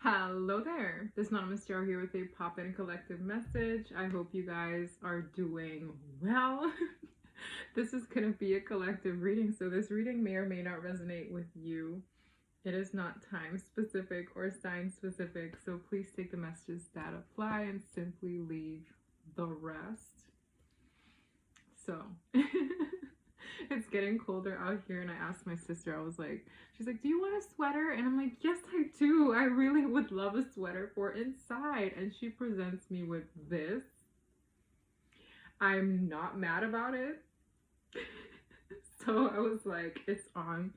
Hello there, this is Anonymous Tarot here with a pop-in collective message. I hope you guys are doing well. This is going to be a collective reading, so this reading may or may not resonate with you. It is not time specific or sign specific, so please take the messages that apply and simply leave the rest. So it's getting colder out here, and I asked my sister, I was like, she's like, do you want a sweater? And I'm like, yes, I do. I really would love a sweater for inside. And she presents me with this. I'm not mad about it. So I was like, it's on.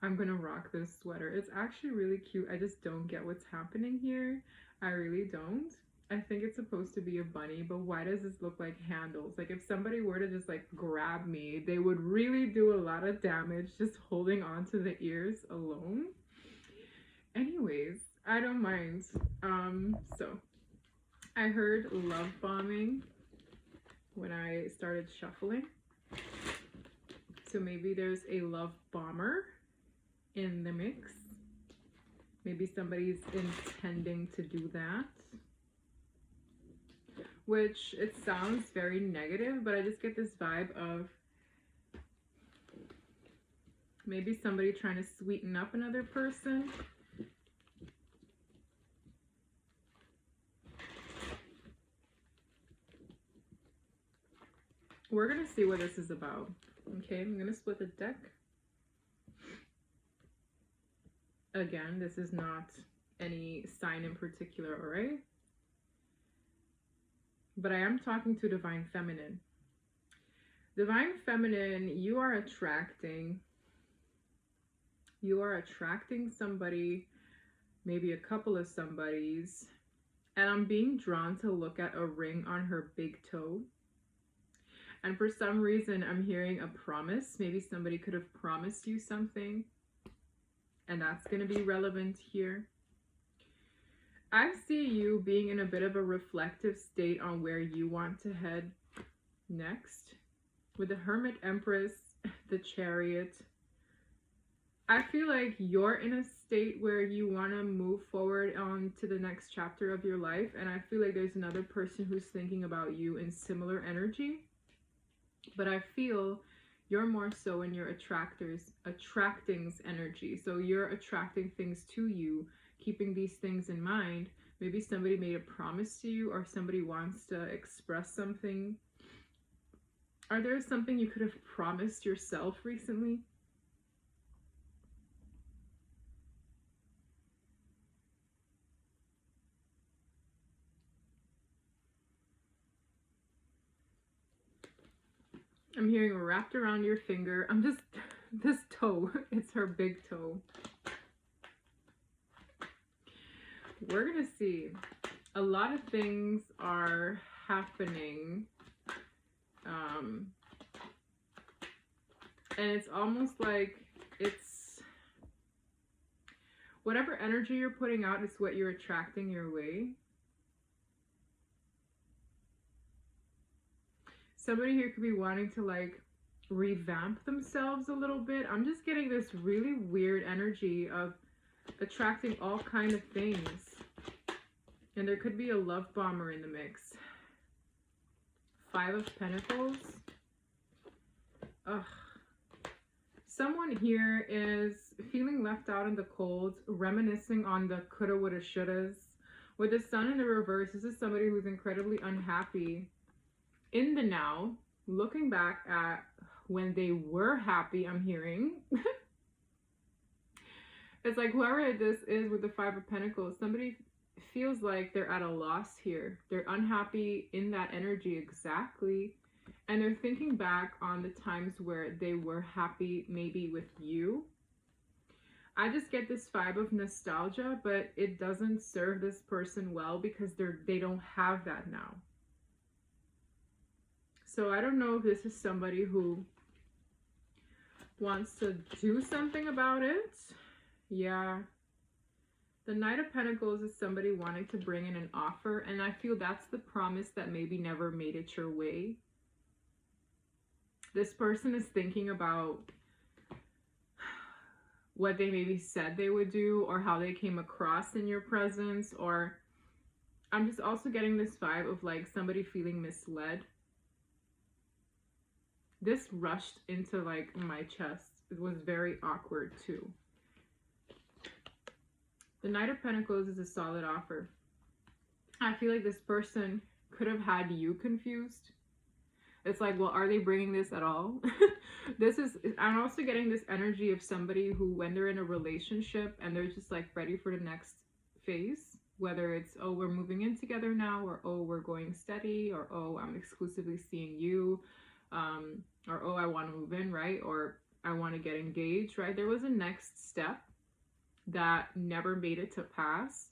I'm gonna rock this sweater. It's actually really cute. I just don't get what's happening here. I really don't. I think it's supposed to be a bunny, but why does this look like handles? Like if somebody were to just like grab me, they would really do a lot of damage just holding on to the ears alone. Anyways, I don't mind. So I heard love bombing when I started shuffling. So maybe there's a love bomber in the mix. Maybe somebody's intending to do that. Which it sounds very negative, but I just get this vibe of maybe somebody trying to sweeten up another person. We're gonna see what this is about. Okay, I'm gonna split the deck. Again, this is not any sign in particular, all right? But I am talking to Divine Feminine. Divine Feminine, you are attracting somebody, maybe a couple of somebodies, and I'm being drawn to look at a ring on her big toe. And for some reason, I'm hearing a promise. Maybe somebody could have promised you something, and that's going to be relevant here. I see you being in a bit of a reflective state on where you want to head next. With the Hermit, Empress, the Chariot, I feel like you're in a state where you want to move forward on to the next chapter of your life, and I feel like there's another person who's thinking about you in similar energy. But I feel you're more so in your attractings energy. So you're attracting things to you, keeping these things in mind. Maybe somebody made a promise to you, or somebody wants to express something. Are there something you could have promised yourself recently? I'm hearing wrapped around your finger. This toe, it's her big toe. We're gonna see. A lot of things are happening. And it's almost like it's whatever energy you're putting out is what you're attracting your way. Somebody here could be wanting to like revamp themselves a little bit. I'm just getting this really weird energy of attracting all kind of things. And there could be a love bomber in the mix. 5 of Pentacles. Ugh. Someone here is feeling left out in the cold, reminiscing on the coulda, woulda, shouldas. With the Sun in the reverse, this is somebody who's incredibly unhappy in the now, looking back at when they were happy. I'm hearing it's like whoever this is with the 5 of Pentacles, somebody feels like they're at a loss here. They're unhappy in that energy, exactly. And they're thinking back on the times where they were happy, maybe with you. I just get this vibe of nostalgia, but it doesn't serve this person well because they don't have that now. So I don't know if this is somebody who wants to do something about it. Yeah. The Knight of Pentacles is somebody wanting to bring in an offer, and I feel that's the promise that maybe never made it your way. This person is thinking about what they maybe said they would do, or how they came across in your presence. Or I'm just also getting this vibe of like somebody feeling misled. This rushed into like my chest. It was very awkward too. The Knight of Pentacles is a solid offer. I feel like this person could have had you confused. It's like, well, are they bringing this at all? I'm also getting this energy of somebody who, when they're in a relationship and they're just like ready for the next phase, whether it's, oh, we're moving in together now, or oh, we're going steady, or oh, I'm exclusively seeing you, or oh, I want to move in, right? Or I want to get engaged, right? There was a next step that never made it to pass.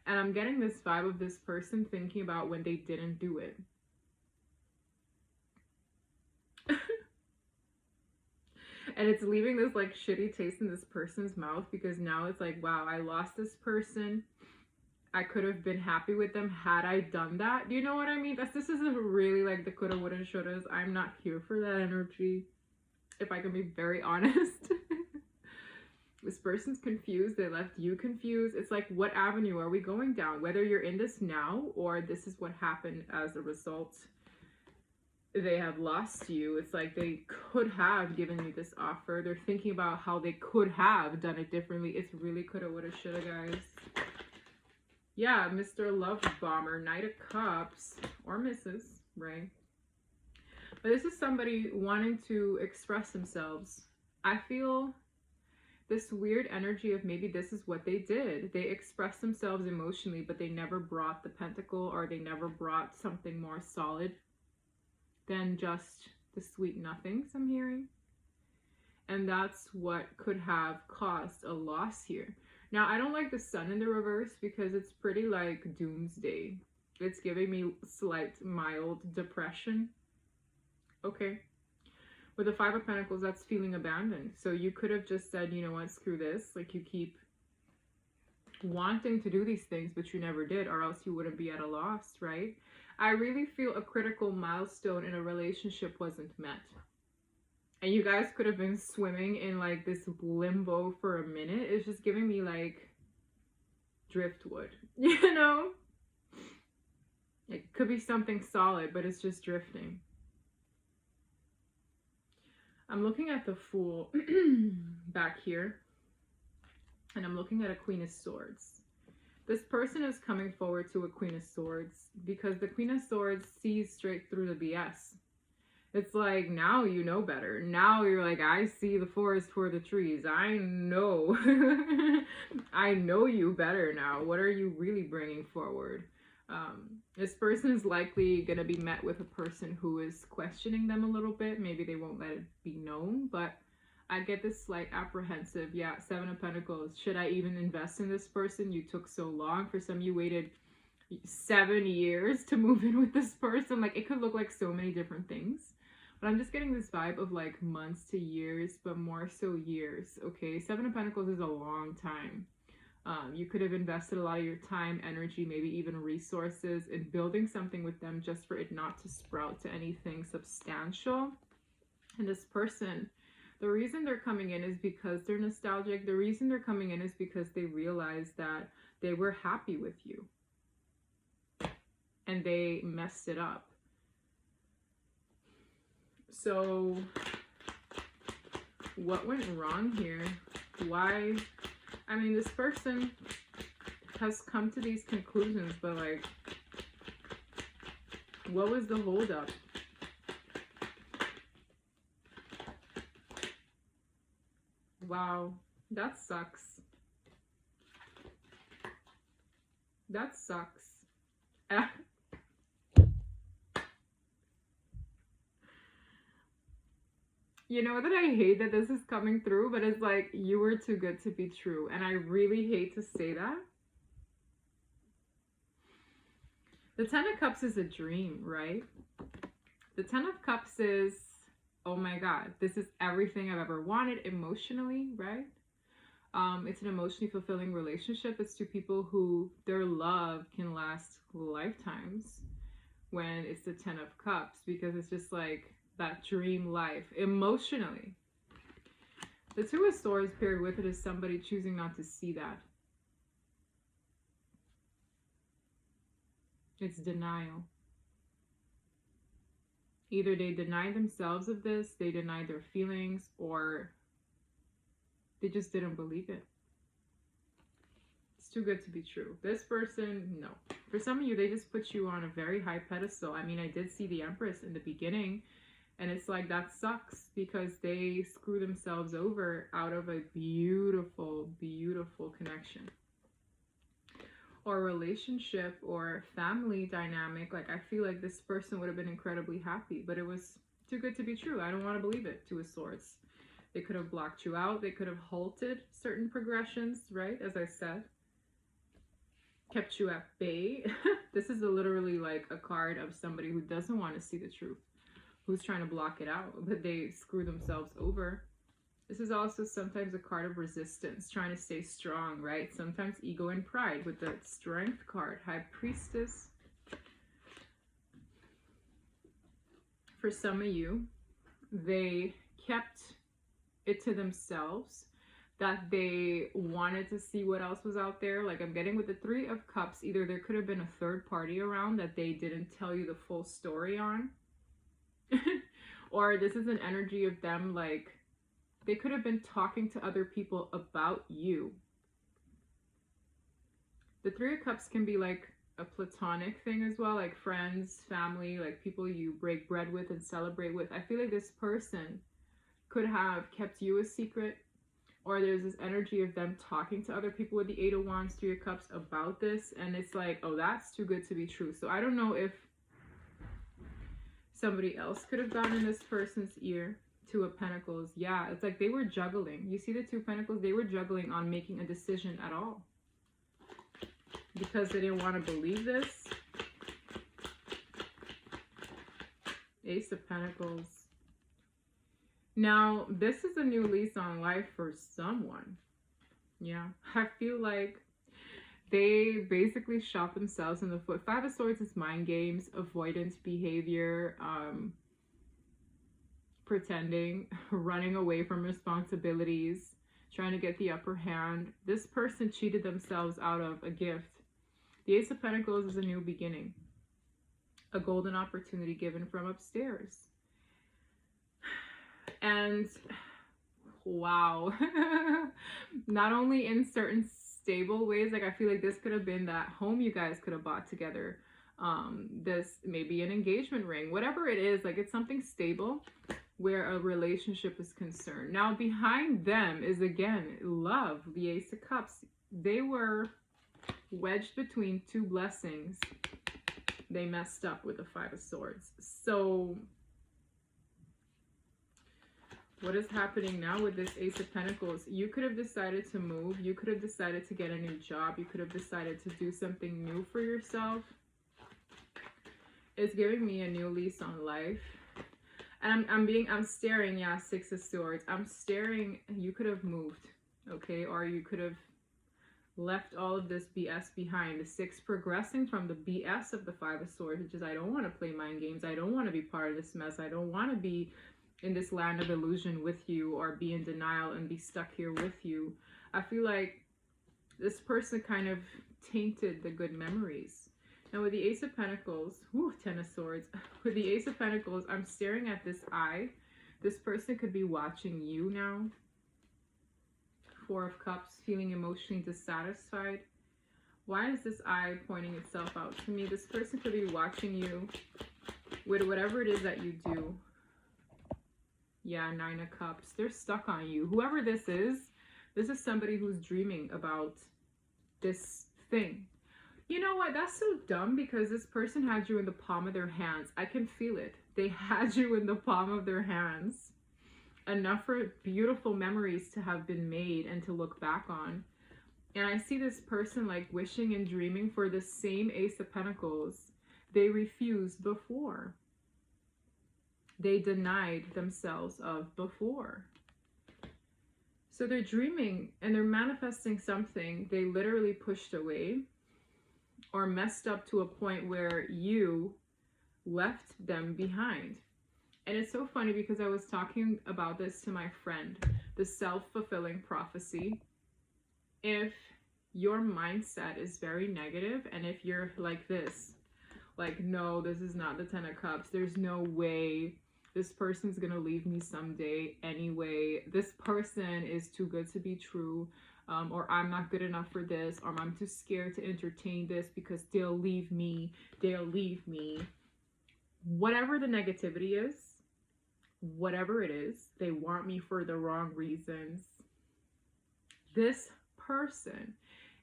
And I'm getting this vibe of this person thinking about when they didn't do it. And it's leaving this like shitty taste in this person's mouth, because now it's like, wow, I lost this person. I could have been happy with them had I done that. Do you know what I mean? This isn't really like the coulda, woulda, shouldas. I'm not here for that energy, if I can be very honest. This person's confused. They left you confused. It's like, what avenue are we going down? Whether you're in this now or this is what happened as a result, they have lost you. It's like they could have given you this offer. They're thinking about how they could have done it differently. It's really coulda, woulda, shoulda, guys. Yeah, Mr. Love Bomber, Knight of Cups, or Mrs., right? But this is somebody wanting to express themselves. I feel this weird energy of maybe this is what they did. They expressed themselves emotionally, but they never brought the pentacle, or they never brought something more solid than just the sweet nothings I'm hearing. And that's what could have caused a loss here. Now, I don't like the sun in the reverse because it's pretty like doomsday. It's giving me slight mild depression. Okay. With the Five of Pentacles, that's feeling abandoned. So you could have just said, you know what, screw this. Like, you keep wanting to do these things, but you never did, or else you wouldn't be at a loss, right? I really feel a critical milestone in a relationship wasn't met. And you guys could have been swimming in like this limbo for a minute. It's just giving me like driftwood, you know? It could be something solid, but it's just drifting. I'm looking at the Fool back here, and I'm looking at a Queen of Swords. This person is coming forward to a Queen of Swords because the Queen of Swords sees straight through the BS. It's like, now you know better. Now you're like, I see the forest for the trees. I know. I know you better now. What are you really bringing forward? This person is likely going to be met with a person who is questioning them a little bit. Maybe they won't let it be known, but I get this slight apprehensive. Yeah, Seven of Pentacles. Should I even invest in this person? You took so long. For some, you waited 7 years to move in with this person. Like, it could look like so many different things. But I'm just getting this vibe of like months to years, but more so years, okay? Seven of Pentacles is a long time. You could have invested a lot of your time, energy, maybe even resources in building something with them just for it not to sprout to anything substantial. And this person, the reason they're coming in is because they're nostalgic. The reason they're coming in is because they realize that they were happy with you and they messed it up. So what went wrong here? Why? I mean, this person has come to these conclusions, but like, what was the holdup? Wow, that sucks. That sucks. You know that I hate that this is coming through, but it's like, you were too good to be true. And I really hate to say that. The Ten of Cups is a dream, right? The Ten of Cups is, oh my God, this is everything I've ever wanted emotionally, right? It's an emotionally fulfilling relationship. It's two people who their love can last lifetimes when it's the Ten of Cups, because it's just like that dream life emotionally. The Two of Swords paired with it is somebody choosing not to see that. It's denial. Either they deny themselves of this, they deny their feelings, or they just didn't believe it. It's too good to be true. This person, no. For some of you, they just put you on a very high pedestal. I mean, I did see the Empress in the beginning, and it's like, that sucks because they screw themselves over out of a beautiful, beautiful connection. Or relationship or family dynamic. Like, I feel like this person would have been incredibly happy, but it was too good to be true. I don't want to believe it. Two of Swords. They could have blocked you out. They could have halted certain progressions, right? As I said. Kept you at bay. This is literally like a card of somebody who doesn't want to see the truth. Who's trying to block it out, but they screw themselves over. This is also sometimes a card of resistance, trying to stay strong, right? Sometimes ego and pride with the Strength card. High Priestess. For some of you, they kept it to themselves, that they wanted to see what else was out there. Like, I'm getting with the Three of Cups, either there could have been a third party around that they didn't tell you the full story on. Or this is an energy of them, like, they could have been talking to other people about you. The Three of Cups can be like a platonic thing as well, like friends, family, like people you break bread with and celebrate with. I feel like this person could have kept you a secret, or there's this energy of them talking to other people with the Eight of Wands, Three of Cups about this, and it's like, oh, that's too good to be true. So I don't know if somebody else could have gotten in this person's ear. Two of Pentacles. Yeah, it's like they were juggling. You see the Two of Pentacles? They were juggling on making a decision at all. Because they didn't want to believe this. Ace of Pentacles. Now, this is a new lease on life for someone. Yeah, I feel like they basically shot themselves in the foot. Five of Swords is mind games, avoidance behavior, pretending, running away from responsibilities, trying to get the upper hand. This person cheated themselves out of a gift. The Ace of Pentacles is a new beginning. A golden opportunity given from upstairs. And wow. Not only in certain stable ways, like I feel like this could have been that home you guys could have bought together. This maybe an engagement ring, whatever it is, like it's something stable where a relationship is concerned. Now behind them is again love, the Ace of Cups. They were wedged between two blessings. They messed up with the Five of Swords. So what is happening now with this Ace of Pentacles? You could have decided to move. You could have decided to get a new job. You could have decided to do something new for yourself. It's giving me a new lease on life. And I'm staring, yeah, Six of Swords. I'm staring, you could have moved, okay? Or you could have left all of this BS behind. The Six progressing from the BS of the Five of Swords, which is I don't want to play mind games. I don't want to be part of this mess. I don't want to be in this land of illusion with you or be in denial and be stuck here with you. I feel like this person kind of tainted the good memories. Now with the Ace of Pentacles, whew, Ten of Swords. With the Ace of Pentacles, I'm staring at this eye. This person could be watching you now. Four of Cups, feeling emotionally dissatisfied. Why is this eye pointing itself out to me? This person could be watching you with whatever it is that you do. Yeah, Nine of Cups. They're stuck on you. Whoever this is somebody who's dreaming about this thing. You know what? That's so dumb because this person had you in the palm of their hands. I can feel it. They had you in the palm of their hands. Enough for beautiful memories to have been made and to look back on. And I see this person like wishing and dreaming for the same Ace of Pentacles they refused before. They denied themselves of before. So they're dreaming and they're manifesting something they literally pushed away or messed up to a point where you left them behind. And it's so funny because I was talking about this to my friend, the self-fulfilling prophecy. If your mindset is very negative, and if you're like this, like, no, this is not the 10 of cups, there's no way this person's gonna leave me someday anyway, this person is too good to be true, or I'm not good enough for this, or I'm too scared to entertain this because they'll leave me. Whatever the negativity is, whatever it is, they want me for the wrong reasons. This person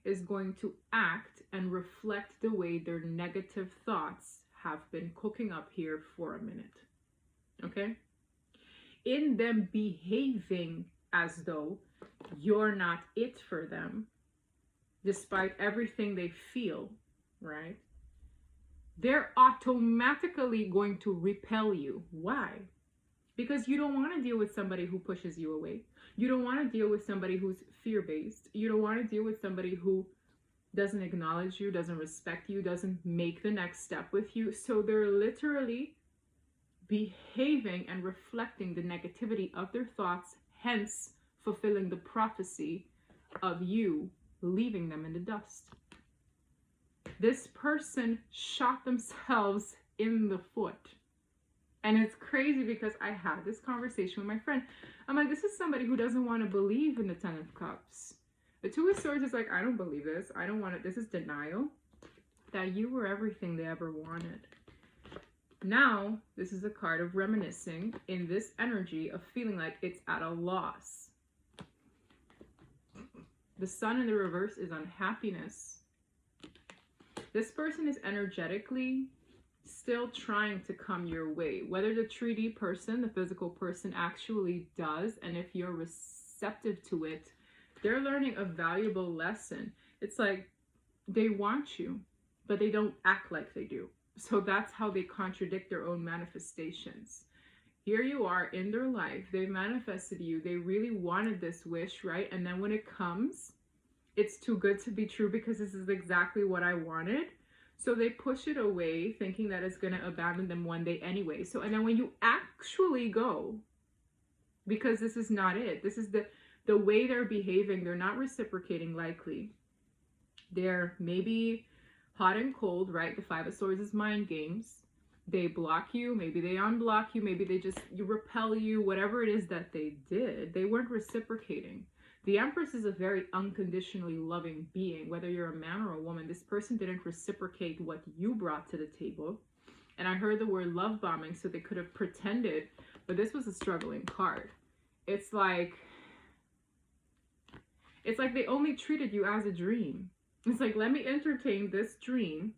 is going to act and reflect the way their negative thoughts have been cooking up here for a minute. Okay? In them behaving as though you're not it for them, despite everything they feel, right? They're automatically going to repel you. Why? Because you don't want to deal with somebody who pushes you away. You don't want to deal with somebody who's fear-based. You don't want to deal with somebody who doesn't acknowledge you, doesn't respect you, doesn't make the next step with you. So they're literally behaving and reflecting the negativity of their thoughts, hence fulfilling the prophecy of you leaving them in the dust. This person shot themselves in the foot. And it's crazy because I had this conversation with my friend. I'm like, this is somebody who doesn't want to believe in the 10 of Cups. The 2 of Swords is like, I don't believe this. I don't want it. This is denial that you were everything they ever wanted. Now, this is a card of reminiscing in this energy of feeling like it's at a loss. The Sun in the reverse is unhappiness. This person is energetically still trying to come your way. Whether the 3D person, the physical person, actually does, and if you're receptive to it, they're learning a valuable lesson. It's like they want you, but they don't act like they do. So that's how they contradict their own manifestations. Here you are in their life. They manifested you. They really wanted this wish, right? And then when it comes, it's too good to be true because this is exactly what I wanted. So they push it away thinking that it's going to abandon them one day anyway. So, and then when you actually go, because this is not it, this is the way they're behaving, they're not reciprocating likely. They're maybe hot and cold, right? The 5 of Swords is mind games. They block you, maybe they unblock you, maybe they just repel you, whatever it is that they did, they weren't reciprocating. The Empress is a very unconditionally loving being, whether you're a man or a woman. This person didn't reciprocate what you brought to the table. And I heard the word love bombing, so they could have pretended, but this was a struggling card. It's like they only treated you as a dream. It's like, let me entertain this dream.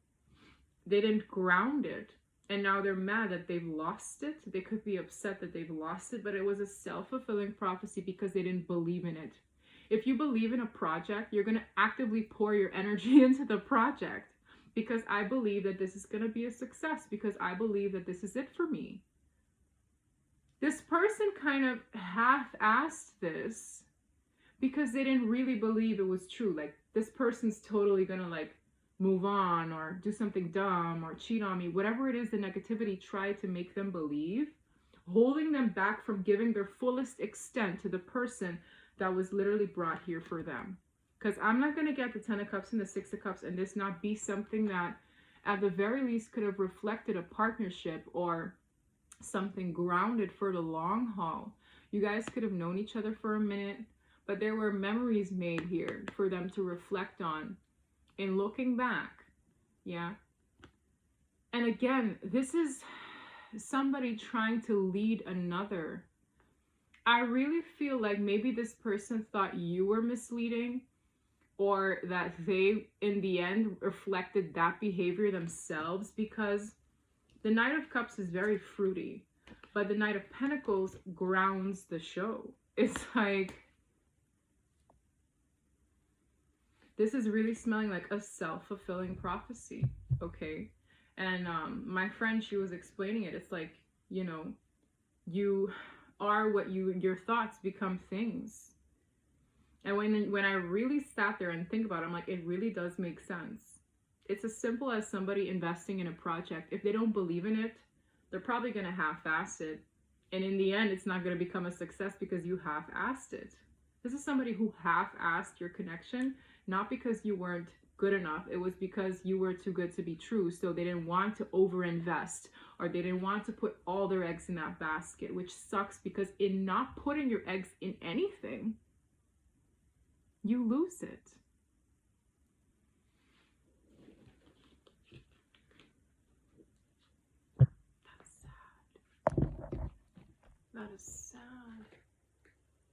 They didn't ground it. And now they're mad that they've lost it. They could be upset that they've lost it, but it was a self-fulfilling prophecy because they didn't believe in it. If you believe in a project, you're going to actively pour your energy into the project because I believe that this is going to be a success, because I believe that this is it for me. This person kind of half-assed this because they didn't really believe it was true. Like, this person's totally going to like move on or do something dumb or cheat on me. Whatever it is, the negativity tried to make them believe, holding them back from giving their fullest extent to the person that was literally brought here for them. Because I'm not going to get the 10 of Cups and the 6 of Cups and this not be something that at the very least could have reflected a partnership or something grounded for the long haul. You guys could have known each other for a minute, but there were memories made here for them to reflect on in looking back. Yeah. And again, this is somebody trying to lead another. I really feel like maybe this person thought you were misleading, or that they, in the end, reflected that behavior themselves, because the Knight of Cups is very fruity, but the Knight of Pentacles grounds the show. It's like, this is really smelling like a self-fulfilling prophecy, okay? And my friend, she was explaining it. It's like, you know, you are what your thoughts become things. And when I really sat there and think about it, I'm like, it really does make sense. It's as simple as somebody investing in a project. If they don't believe in it, they're probably going to half-ass it. And in the end, it's not going to become a success because you half-assed it. This is somebody who half-assed your connection, not because you weren't good enough. It was because you were too good to be true. So they didn't want to overinvest, or they didn't want to put all their eggs in that basket, which sucks because in not putting your eggs in anything, you lose it. That's sad. That is sad.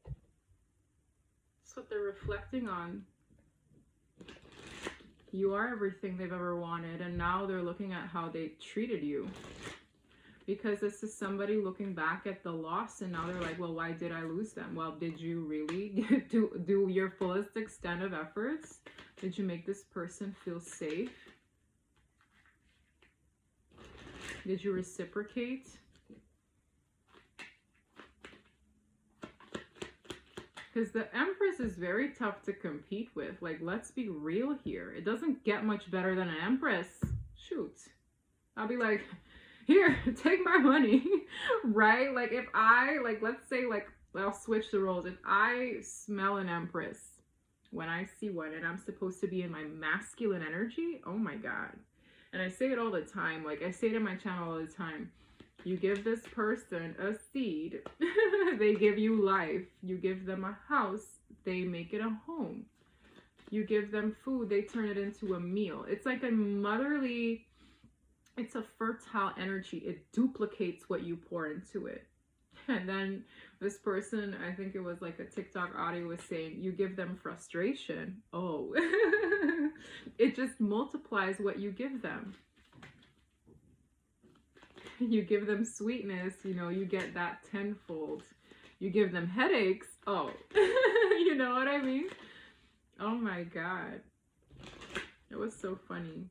That's what they're reflecting on. You are everything they've ever wanted, and now they're looking at how they treated you. Because this is somebody looking back at the loss, and now they're like, well, why did I lose them? Well, did you really do your fullest extent of efforts? Did you make this person feel safe? Did you reciprocate? Because the Empress is very tough to compete with. Like, let's be real here. It doesn't get much better than an Empress. Shoot. I'll be like, here, take my money, right? Like, if I, like, let's say, like, I'll switch the roles. If I smell an Empress when I see one and I'm supposed to be in my masculine energy, oh my God. And I say it all the time. Like, I say it in my channel all the time. You give this person a seed, they give you life. You give them a house, they make it a home. You give them food, they turn it into a meal. It's like a motherly, it's a fertile energy. It duplicates what you pour into it. And then this person, I think it was like a TikTok audio, was saying, you give them frustration. Oh, it just multiplies what you give them. You give them sweetness, you know, you get that tenfold. You give them headaches, oh, you know what I mean? Oh my God. It was so funny.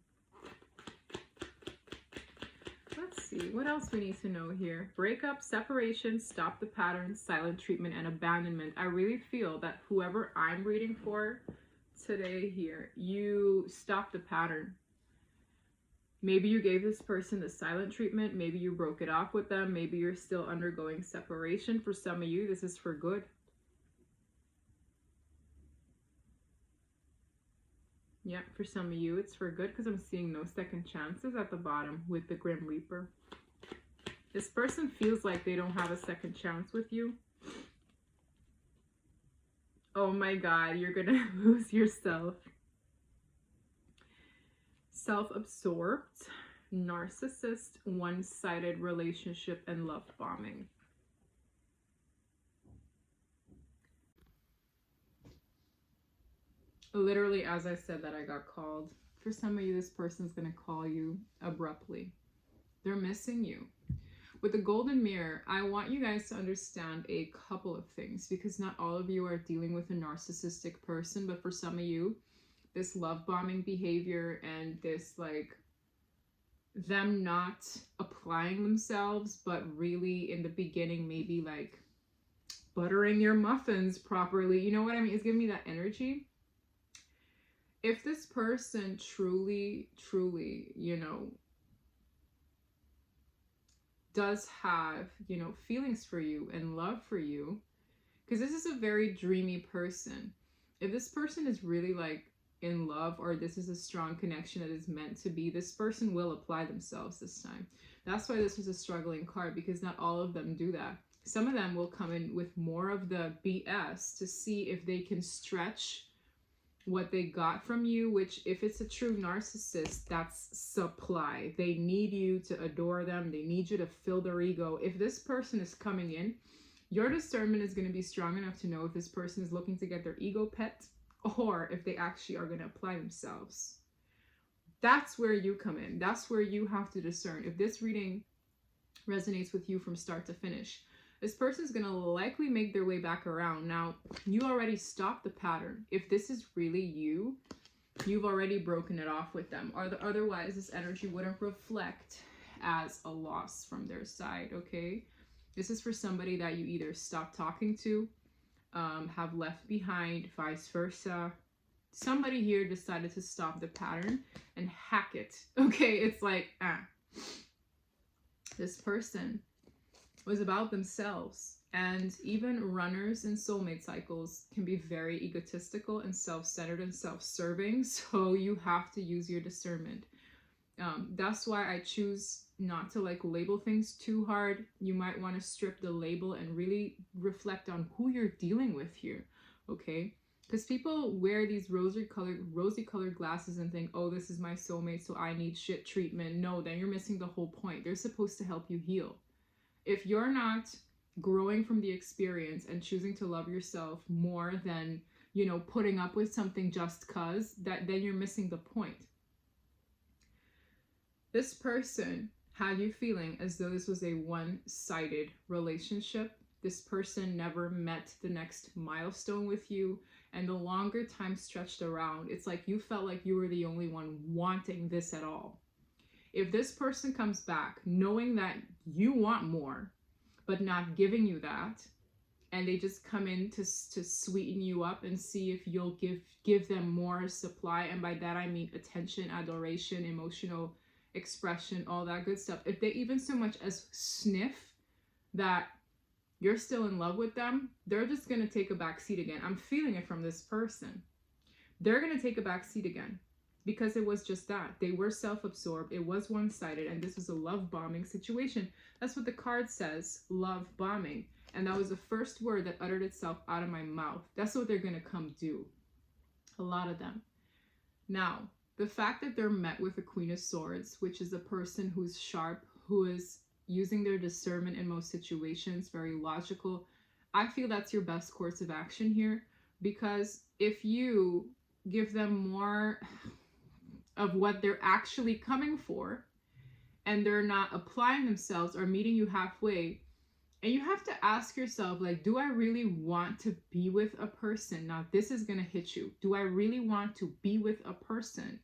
Let's see, what else we need to know here? Breakup, separation, stop the pattern, silent treatment, and abandonment. I really feel that whoever I'm reading for today here, you stop the pattern. Maybe you gave this person the silent treatment. Maybe you broke it off with them. Maybe you're still undergoing separation. For some of you, this is for good. Yeah, for some of you, it's for good because I'm seeing no second chances at the bottom with the Grim Reaper. This person feels like they don't have a second chance with you. Oh my God, you're going to lose yourself. Self-absorbed, narcissist, one-sided relationship, and love bombing. Literally, as I said that, I got called. For some of you, this person's going to call you abruptly. They're missing you. With the golden mirror, I want you guys to understand a couple of things, because not all of you are dealing with a narcissistic person, but for some of you, this love bombing behavior and this, like, them not applying themselves, but really in the beginning maybe like buttering your muffins properly, you know what I mean? It's giving me that energy. If this person truly, you know, does have, you know, feelings for you and love for you, because this is a very dreamy person. If this person is really like in love, or this is a strong connection that is meant to be, this person will apply themselves this time. That's why this was a struggling card, because not all of them do that. Some of them will come in with more of the BS to see if they can stretch what they got from you, which if it's a true narcissist, that's supply. They need you to adore them. They need you to fill their ego. If this person is coming in, your discernment is going to be strong enough to know if this person is looking to get their ego pet, or if they actually are going to apply themselves. That's where you come in. That's where you have to discern. If this reading resonates with you from start to finish, this person's going to likely make their way back around. Now, you already stopped the pattern. If this is really you, you've already broken it off with them. Otherwise, this energy wouldn't reflect as a loss from their side, okay? This is for somebody that you either stopped talking to, have left behind, vice versa. Somebody here decided to stop the pattern and hack it. Okay, it's like, this person was about themselves. And even runners in soulmate cycles can be very egotistical and self-centered and self-serving. So you have to use your discernment. That's why I choose not to like label things too hard. You might want to strip the label and really reflect on who you're dealing with here, okay? Because people wear these rosy colored glasses and think, oh, this is my soulmate, so I need shit treatment. No, then you're missing the whole point. They're supposed to help you heal. If you're not growing from the experience and choosing to love yourself more than, you know, putting up with something just cause, that then you're missing the point. This person had you feeling as though this was a one-sided relationship. This person never met the next milestone with you, and the longer time stretched around, it's like you felt like you were the only one wanting this at all. If this person comes back knowing that you want more, but not giving you that, and they just come in to sweeten you up and see if you'll give them more supply, and by that I mean attention, adoration, emotional expression, all that good stuff. If they even so much as sniff that you're still in love with them, they're just going to take a back seat again. I'm feeling it from this person. They're going to take a back seat again because it was just that. They were self-absorbed. It was one-sided, and this was a love bombing situation. That's what the card says, love bombing. And that was the first word that uttered itself out of my mouth. That's what they're going to come do. A lot of them. Now, the fact that they're met with a Queen of Swords, which is a person who's sharp, who is using their discernment in most situations, very logical, I feel that's your best course of action here. Because if you give them more of what they're actually coming for, and they're not applying themselves or meeting you halfway, and you have to ask yourself, like, do I really want to be with a person? Now, this is going to hit you. Do I really want to be with a person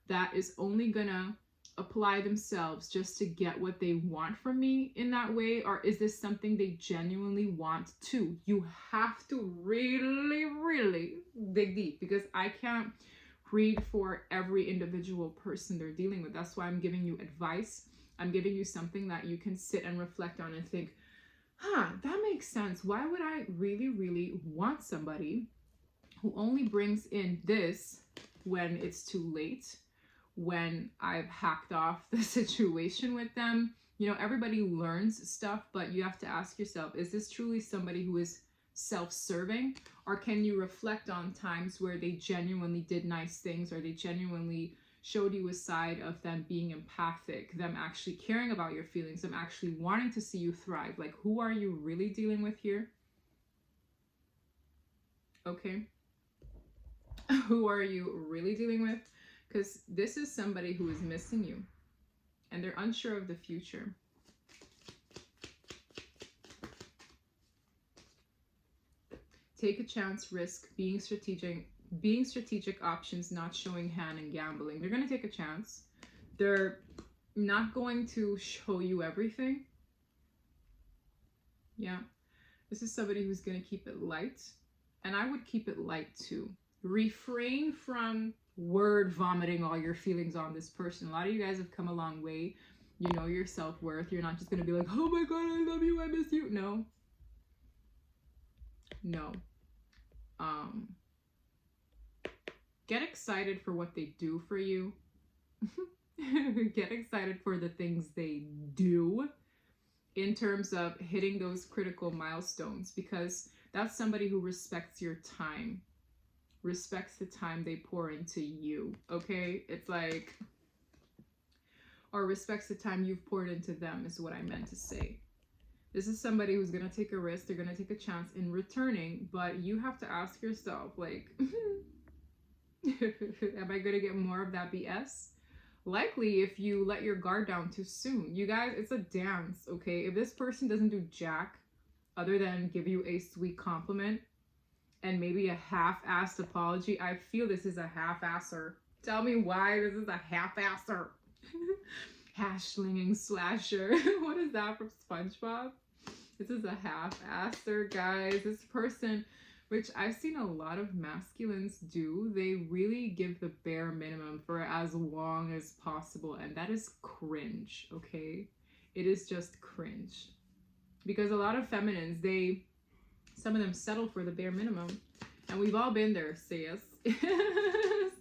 that is only going to apply themselves just to get what they want from me in that way? Or is this something they genuinely want to? You have to really, really dig deep, because I can't read for every individual person they're dealing with. That's why I'm giving you advice. I'm giving you something that you can sit and reflect on and think, that makes sense. Why would I really, really want somebody who only brings in this when it's too late, when I've hacked off the situation with them? You know, everybody learns stuff, but you have to ask yourself, is this truly somebody who is self-serving? Or can you reflect on times where they genuinely did nice things, or they genuinely showed you a side of them being empathic, them actually caring about your feelings, them actually wanting to see you thrive? Like, who are you really dealing with here? Okay. Who are you really dealing with? Because this is somebody who is missing you, and they're unsure of the future. Take a chance, risk, being strategic options, not showing hand, and gambling. They're going to take a chance. They're not going to show you everything. Yeah. This is somebody who's going to keep it light. And I would keep it light too. Refrain from word vomiting all your feelings on this person. A lot of you guys have come a long way. You know your self-worth. You're not just going to be like, oh my God, I love you, I miss you. No. No. Get excited for what they do for you. Get excited for the things they do in terms of hitting those critical milestones, because that's somebody who respects your time, respects the time they pour into you, okay? It's like, or respects the time you've poured into them is what I meant to say. This is somebody who's going to take a risk. They're going to take a chance in returning, but you have to ask yourself, like, am I going to get more of that BS? Likely if you let your guard down too soon. You guys, it's a dance, okay? If this person doesn't do jack other than give you a sweet compliment and maybe a half-assed apology, I feel this is a half-asser. Tell me why this is a half-asser. Hash-slinging slasher. What is that from SpongeBob? This is a half-asser, guys. This person, which I've seen a lot of masculines do, they really give the bare minimum for as long as possible, and that is cringe, okay? It is just cringe. Because a lot of feminines, some of them settle for the bare minimum. And we've all been there, sis.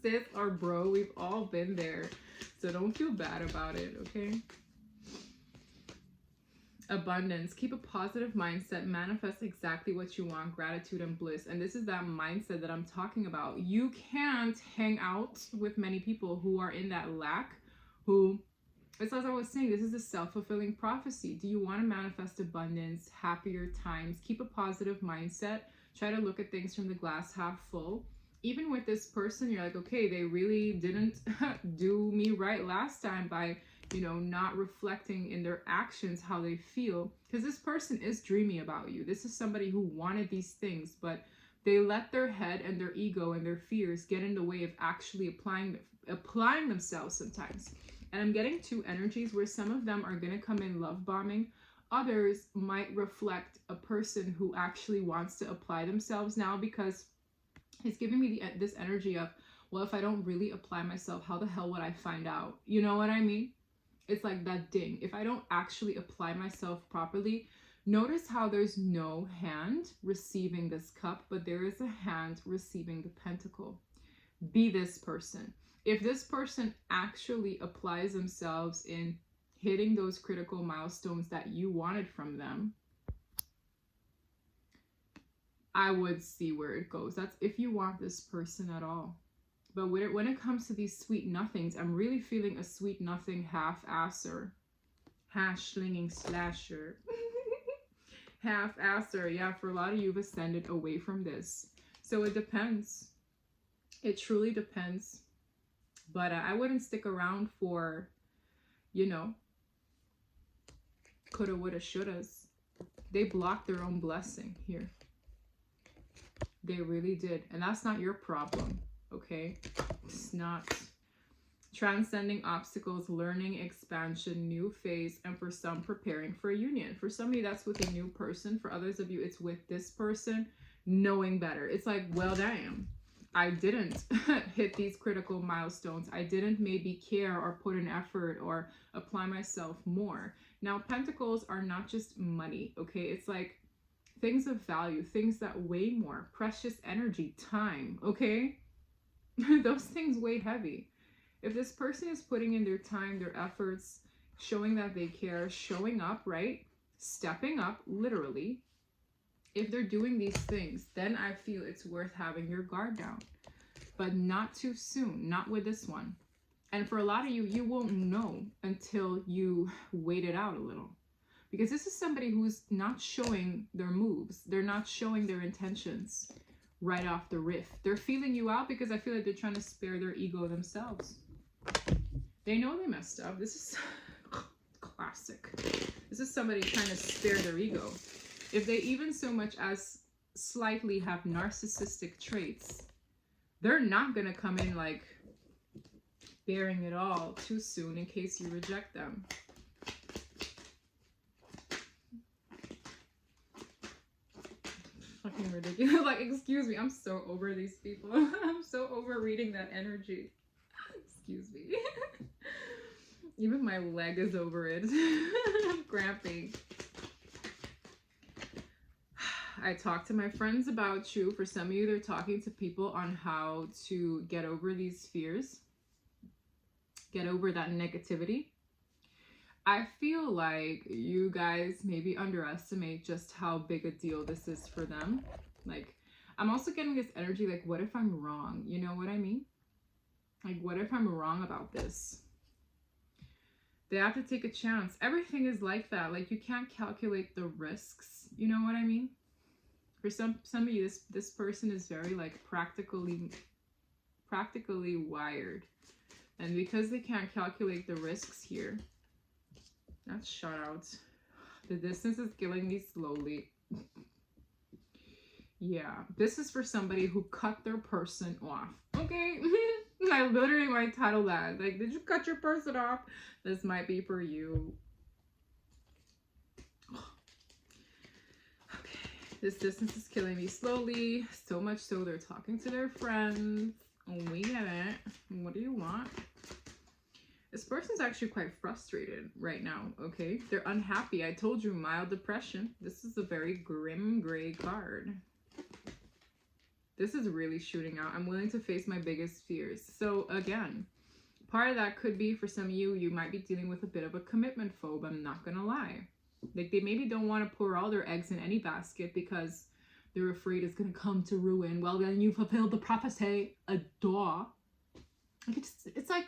Sis or bro, we've all been there. So don't feel bad about it, okay? Abundance. Keep a positive mindset. Manifest exactly what you want. Gratitude and bliss. And this is that mindset that I'm talking about. You can't hang out with many people who are in that lack, who, it's as I was saying, this is a self-fulfilling prophecy. Do you want to manifest abundance, happier times? Keep a positive mindset. Try to look at things from the glass half full. Even with this person, you're like, okay, they really didn't do me right last time by, you know, not reflecting in their actions how they feel. Because this person is dreamy about you. This is somebody who wanted these things, but they let their head and their ego and their fears get in the way of actually applying themselves sometimes. And I'm getting two energies where some of them are going to come in love bombing. Others might reflect a person who actually wants to apply themselves now, because it's giving me this energy of, well, if I don't really apply myself, how the hell would I find out? You know what I mean? It's like that ding. If I don't actually apply myself properly, notice how there's no hand receiving this cup, but there is a hand receiving the pentacle. Be this person. If this person actually applies themselves in hitting those critical milestones that you wanted from them, I would see where it goes. That's if you want this person at all. But when it comes to these sweet nothings, I'm really feeling a sweet nothing half-asser. Hash-slinging slasher. Half-asser. Yeah, for a lot of you have ascended away from this. So it depends. It truly depends. But I wouldn't stick around for, you know, coulda, woulda, shouldas. They blocked their own blessing here. They really did. And that's not your problem, okay? It's not. Transcending obstacles, learning, expansion, new phase, and for some, preparing for a union. For some of you, that's with a new person. For others of you, it's with this person, knowing better. It's like, well, damn, I didn't hit these critical milestones. I didn't maybe care or put an effort or apply myself more. Now, pentacles are not just money, okay? It's like things of value, things that weigh more, precious energy, time, okay? Those things weigh heavy. If this person is putting in their time, their efforts, showing that they care, showing up, right? Stepping up, literally. If they're doing these things, then I feel it's worth having your guard down. But not too soon, not with this one. And for a lot of you, you won't know until you wait it out a little. Because this is somebody who's not showing their moves. They're not showing their intentions right off the riff. They're feeling you out because I feel like they're trying to spare their ego themselves. They know they messed up. This is classic. This is somebody trying to spare their ego. If they even so much as slightly have narcissistic traits, they're not going to come in like bearing it all too soon in case you reject them. Fucking ridiculous. Like, excuse me, I'm so over these people. I'm so over reading that energy. Excuse me. Even my leg is over it. I'm cramping. I talk to my friends about you. For some of you, they're talking to people on how to get over these fears. Get over that negativity. I feel like you guys maybe underestimate just how big a deal this is for them. Like, I'm also getting this energy like, what if I'm wrong? You know what I mean? Like, what if I'm wrong about this? They have to take a chance. Everything is like that. Like, you can't calculate the risks. You know what I mean? For some of you, this person is very like practically wired. And because they can't calculate the risks here, that's shut out. The distance is killing me slowly. Yeah, this is for somebody who cut their person off. Okay? I literally might title that. Like, did you cut your person off? This might be for you. Okay, this distance is killing me slowly. So much so they're talking to their friends. We get it. What do you want? This person's actually quite frustrated right now, okay? They're unhappy. I told you, mild depression. This is a very grim gray card. This is really shooting out. I'm willing to face my biggest fears. So again, part of that could be for some of you, you might be dealing with a bit of a commitment phobe. I'm not gonna lie. Like they maybe don't want to pour all their eggs in any basket because they're afraid it's gonna come to ruin. Well, then you fulfilled the prophecy. A duh. Like it's like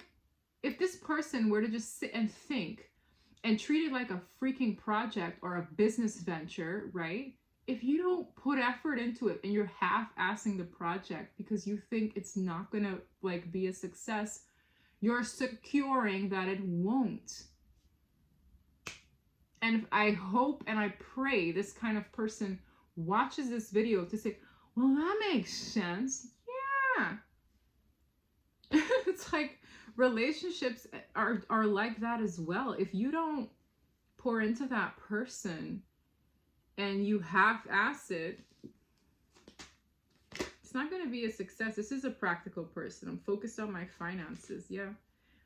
if this person were to just sit and think and treat it like a freaking project or a business venture, right? If you don't put effort into it and you're half-assing the project because you think it's not gonna like be a success, you're securing that it won't. And I hope and I pray this kind of person watches this video to say, well, that makes sense. Yeah. It's like relationships are like that as well. If you don't pour into that person and you half-ass it, it's not going to be a success. This is a practical person. I'm focused on my finances. Yeah.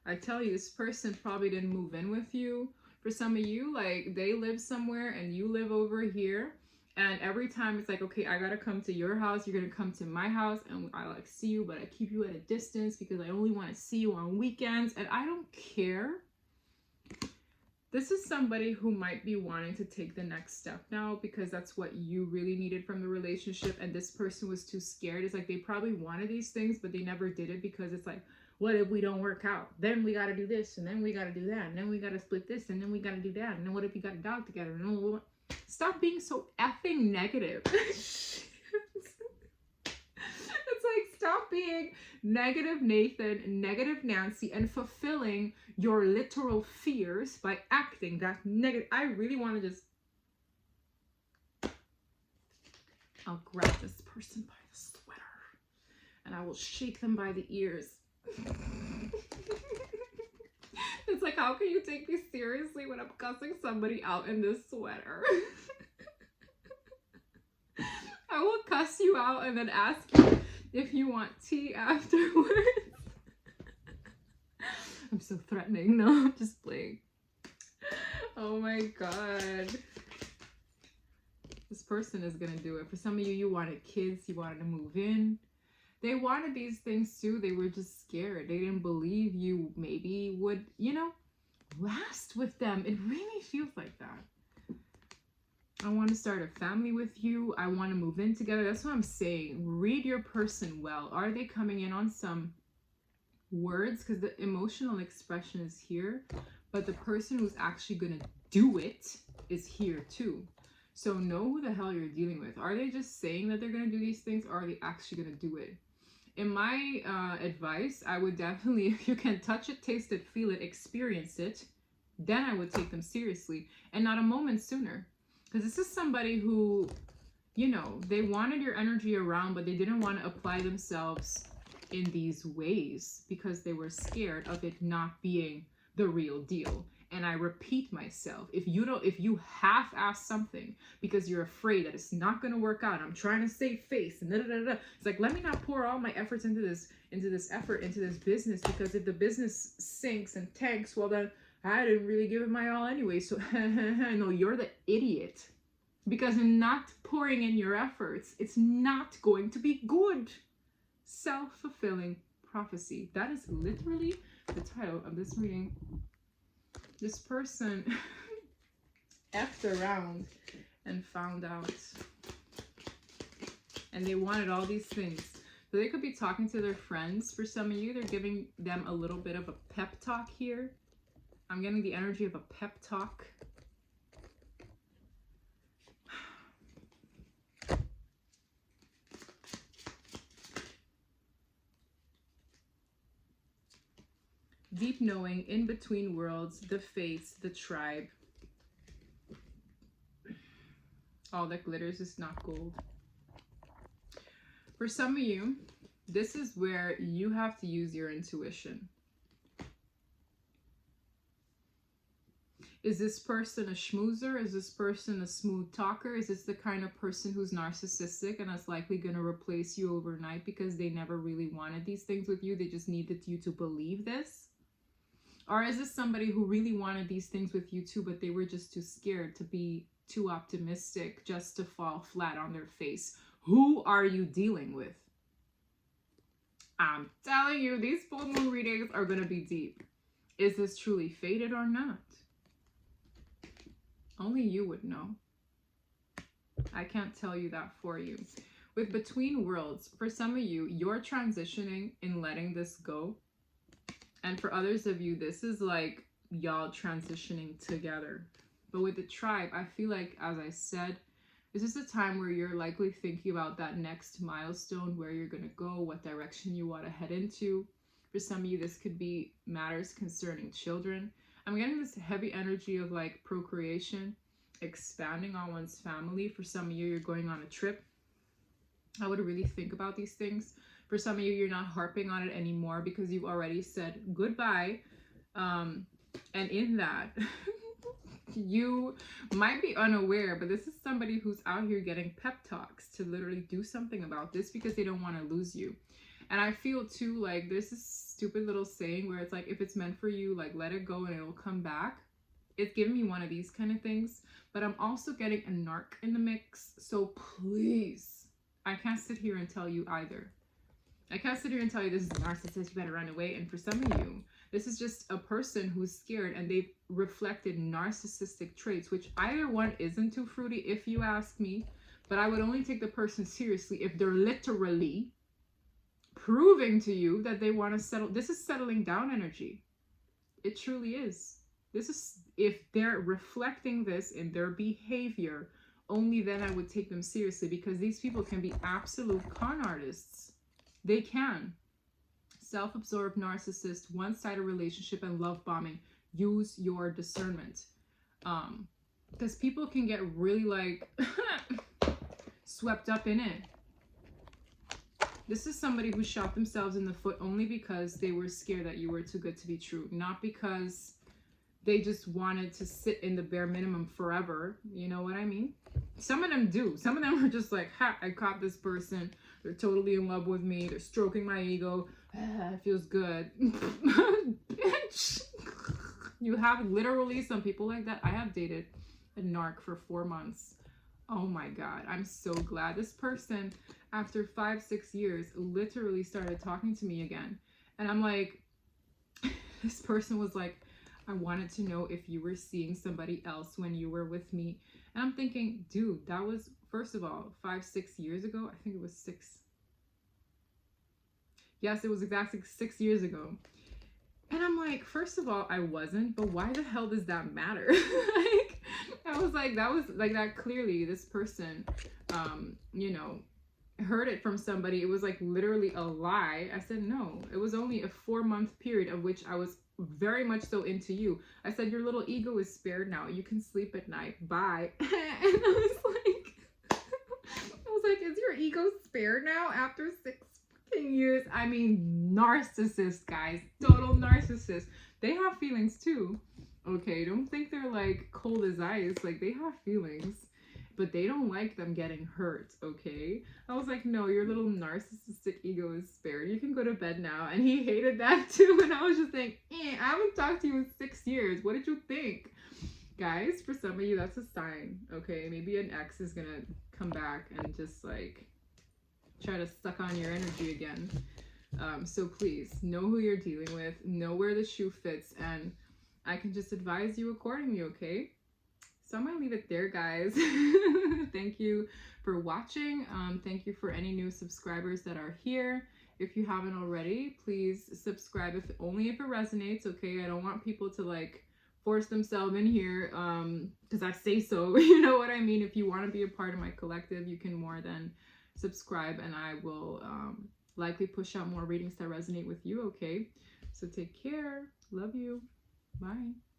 I tell you, this person probably didn't move in with you. For some of you, like they live somewhere and you live over here. And every time it's like, okay, I got to come to your house. You're going to come to my house and I like see you, but I keep you at a distance because I only want to see you on weekends. And I don't care. This is somebody who might be wanting to take the next step now because that's what you really needed from the relationship. And this person was too scared. It's like they probably wanted these things, but they never did it because it's like, what if we don't work out? Then we got to do this and then we got to do that. And then we got to split this and then we got to do that. And then what if we got a dog together? And stop being so effing negative. It's like, stop being negative Nathan, negative Nancy, and fulfilling your literal fears by acting that negative. I really want to just, I'll grab this person by the sweater and I will shake them by the ears. It's like, how can you take me seriously when I'm cussing somebody out in this sweater? I will cuss you out and then ask you if you want tea afterwards. I'm so threatening. No, I'm just playing. Oh my god. This person is gonna do it. For some of you, you wanted kids, you wanted to move in. They wanted these things too. They were just scared. They didn't believe you maybe would, you know, last with them. It really feels like that. I want to start a family with you. I want to move in together. That's what I'm saying. Read your person well. Are they coming in on some words? Because the emotional expression is here, but the person who's actually going to do it is here too. So know who the hell you're dealing with. Are they just saying that they're going to do these things, or are they actually going to do it? In my advice, I would definitely, if you can touch it, taste it, feel it, experience it, then I would take them seriously and not a moment sooner. Because this is somebody who, you know, they wanted your energy around, but they didn't want to apply themselves in these ways because they were scared of it not being the real deal. And I repeat myself, if you half-ass something because you're afraid that it's not going to work out, I'm trying to save face and da, da, da, da. It's like, let me not pour all my efforts into this business, because if the business sinks and tanks, well then I didn't really give it my all anyway. So no, you're the idiot, because in not pouring in your efforts, it's not going to be good. Self-fulfilling prophecy. That is literally the title of this reading. This person effed around and found out. And they wanted all these things. So they could be talking to their friends. For some of you, they're giving them a little bit of a pep talk here. I'm getting the energy of a pep talk. Deep knowing, in between worlds, the fates, the tribe. All that glitters is not gold. For some of you, this is where you have to use your intuition. Is this person a schmoozer? Is this person a smooth talker? Is this the kind of person who's narcissistic and is likely going to replace you overnight because they never really wanted these things with you? They just needed you to believe this. Or is this somebody who really wanted these things with you too, but they were just too scared to be too optimistic, just to fall flat on their face? Who are you dealing with? I'm telling you, these full moon readings are going to be deep. Is this truly fated or not? Only you would know. I can't tell you that for you. With Between Worlds, for some of you, you're transitioning in letting this go. And for others of you, this is like y'all transitioning together. But with the Tribe, I feel like, as I said, this is a time where you're likely thinking about that next milestone, where you're going to go, what direction you want to head into. For some of you, this could be matters concerning children. I'm getting this heavy energy of like procreation, expanding on one's family. For some of you, you're going on a trip. I would really think about these things. For some of you, you're not harping on it anymore because you've already said goodbye. And in that, you might be unaware, but this is somebody who's out here getting pep talks to literally do something about this because they don't want to lose you. And I feel too like there's this stupid little saying where it's like, if it's meant for you, like let it go and it will come back. It's giving me one of these kind of things, but I'm also getting a narc in the mix. So please, I can't sit here and tell you either. I can't sit here and tell you this is a narcissist, you better run away. And for some of you, this is just a person who's scared and they've reflected narcissistic traits, which either one isn't too fruity if you ask me, but I would only take the person seriously if they're literally proving to you that they want to settle. This is settling down energy. It truly is. This is, if they're reflecting this in their behavior, only then I would take them seriously, because these people can be absolute con artists. They can. Self-absorbed narcissist, one-sided relationship, and love bombing. Use your discernment. Because people can get really like swept up in it. This is somebody who shot themselves in the foot only because they were scared that you were too good to be true. Not because they just wanted to sit in the bare minimum forever. You know what I mean? Some of them do. Some of them are just like, ha, I caught this person. They're totally in love with me. They're stroking my ego. It feels good. Bitch. You have literally some people like that. I have dated a narc for 4 months. Oh my God. I'm so glad this person, after 5-6 years, literally started talking to me again. And I'm like, this person was like, I wanted to know if you were seeing somebody else when you were with me. And I'm thinking, dude, that was, first of all, 5-6 years ago. I think it was 6. Yes, it was exactly 6 years ago. And I'm like, first of all, I wasn't, but why the hell does that matter? Like, I was like, that was like that clearly this person, you know, heard it from somebody. It was like literally a lie. I said, no, it was only a 4-month period of which I was very much so into you. I said, your little ego is spared now. You can sleep at night. Bye. And I was like, is your ego spared now after 6 years? I mean, narcissist, guys, total narcissist. They have feelings too. Okay, don't think they're like cold as ice. Like, they have feelings, but they don't like them getting hurt. Okay, I was like, no, your little narcissistic ego is spared. You can go to bed now. And he hated that too. And I was just like, I haven't talked to you in 6 years. What did you think? Guys, for some of you, that's a sign. Okay, maybe an ex is gonna come back and just like try to suck on your energy again. So please know who you're dealing with, know where the shoe fits, and I can just advise you accordingly. Okay, so I'm gonna leave it there, guys. Thank you for watching. Thank you for any new subscribers that are here. If you haven't already, please subscribe, if only if it resonates. Okay, I don't want people to like force themselves in here because I say so. You know what I mean? If you want to be a part of my collective, you can more than subscribe, and I will likely push out more readings that resonate with you. Okay, so take care. Love you. Bye.